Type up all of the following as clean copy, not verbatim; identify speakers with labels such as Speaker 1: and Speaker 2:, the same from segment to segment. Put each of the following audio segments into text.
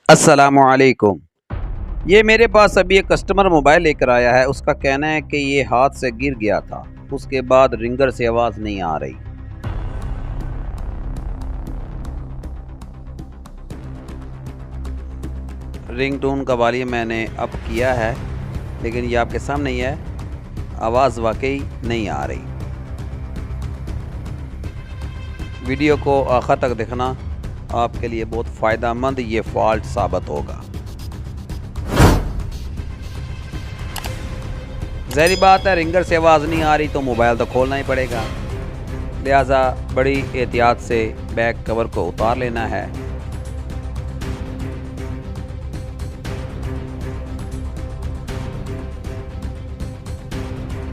Speaker 1: अस्सलामुअलैकुम। ये मेरे पास अभी एक कस्टमर मोबाइल लेकर आया है। उसका कहना है कि ये हाथ से गिर गया था, उसके बाद रिंगर से आवाज़ नहीं आ रही। रिंगटोन का वॉल्यूम मैंने अप किया है, लेकिन ये आपके सामने ही है, आवाज़ वाकई नहीं आ रही। वीडियो को आखिर तक देखना, आपके लिए बहुत फ़ायदेमंद ये फॉल्ट साबित होगा। ज़ाहिर बात है, रिंगर से आवाज़ नहीं आ रही तो मोबाइल तो खोलना ही पड़ेगा, लिहाजा बड़ी एहतियात से बैक कवर को उतार लेना है।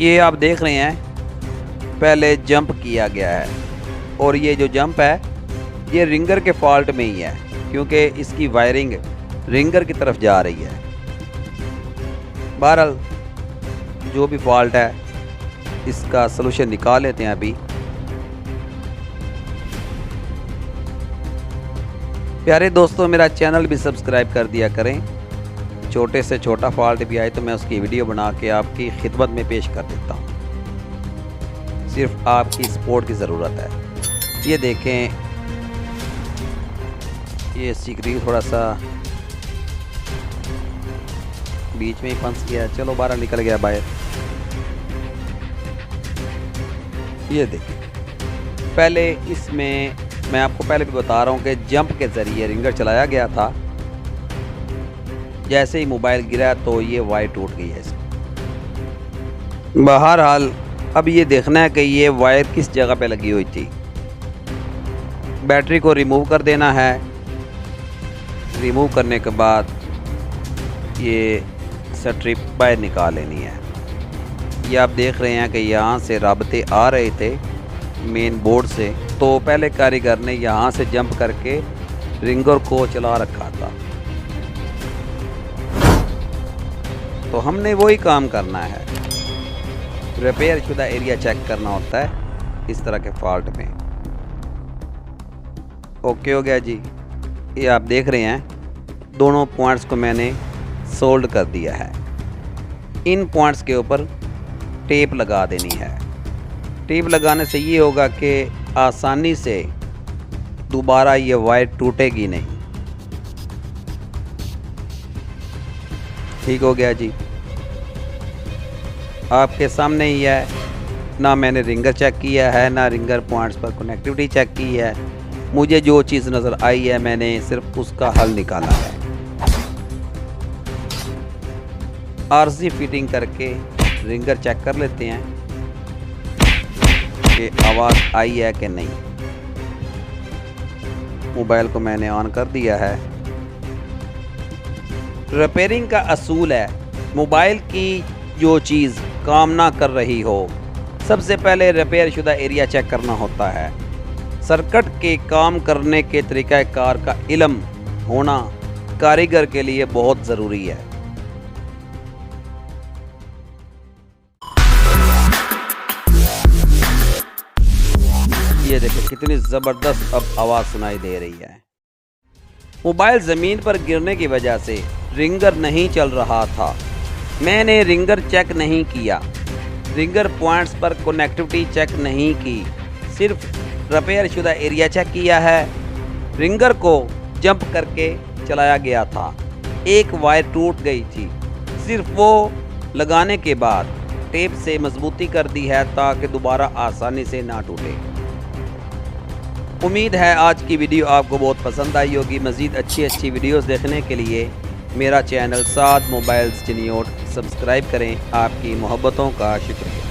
Speaker 1: ये आप देख रहे हैं, पहले जंप किया गया है और ये जो जंप है ये रिंगर के फॉल्ट में ही है, क्योंकि इसकी वायरिंग रिंगर की तरफ जा रही है। बहरहाल जो भी फॉल्ट है इसका सलूशन निकाल लेते हैं अभी। प्यारे दोस्तों, मेरा चैनल भी सब्सक्राइब कर दिया करें। छोटे से छोटा फॉल्ट भी आए तो मैं उसकी वीडियो बना के आपकी खिदमत में पेश कर देता हूँ। सिर्फ आपकी सपोर्ट की ज़रूरत है। ये देखें, ये स्क्रीन थोड़ा सा बीच में ही फंस गया, चलो बाहर निकल गया बाहर। ये देखिए, पहले इसमें मैं आपको पहले भी बता रहा हूँ कि जंप के ज़रिए रिंगर चलाया गया था। जैसे ही मोबाइल गिरा तो ये वायर टूट गई है। बहरहाल अब ये देखना है कि ये वायर किस जगह पे लगी हुई थी। बैटरी को रिमूव कर देना है। रिमूव करने के बाद ये स्ट्रिप बाहर निकाल लेनी है। ये आप देख रहे हैं कि यहाँ से राबते आ रहे थे मेन बोर्ड से, तो पहले कारीगर ने यहाँ से जंप करके रिंगर को चला रखा था। तो हमने वही काम करना है, रिपेयर शुदा एरिया चेक करना होता है इस तरह के फॉल्ट में। ओके हो गया जी। ये आप देख रहे हैं, दोनों पॉइंट्स को मैंने सोल्ड कर दिया है। इन पॉइंट्स के ऊपर टेप लगा देनी है। टेप लगाने से ये होगा कि आसानी से दोबारा ये वायर टूटेगी नहीं। ठीक हो गया जी। आपके सामने ही है, ना मैंने रिंगर चेक किया है, ना रिंगर पॉइंट्स पर कनेक्टिविटी चेक की है। मुझे जो चीज़ नज़र आई है मैंने सिर्फ उसका हल निकाला है। आरसी फिटिंग करके रिंगर चेक कर लेते हैं कि आवाज़ आई है कि नहीं। मोबाइल को मैंने ऑन कर दिया है। रिपेयरिंग का असूल है, मोबाइल की जो चीज़ काम ना कर रही हो, सबसे पहले रिपेयर शुदा एरिया चेक करना होता है। सर्किट के काम करने के तरीक़ाकार का इल्म होना कारीगर के लिए बहुत ज़रूरी है। ये देखो कितनी ज़बरदस्त अब आवाज़ सुनाई दे रही है। मोबाइल ज़मीन पर गिरने की वजह से रिंगर नहीं चल रहा था। मैंने रिंगर चेक नहीं किया, रिंगर पॉइंट्स पर कनेक्टिविटी चेक नहीं की, सिर्फ रिपेयर शुदा एरिया चेक किया है। रिंगर को जंप करके चलाया गया था। एक वायर टूट गई थी, सिर्फ वो लगाने के बाद टेप से मजबूती कर दी है ताकि दोबारा आसानी से ना टूटे। उम्मीद है आज की वीडियो आपको बहुत पसंद आई होगी। मज़ीद अच्छी वीडियोस देखने के लिए मेरा चैनल साद मोबाइल्स चिनियोट सब्सक्राइब करें। आपकी मोहब्बतों का शुक्रिया।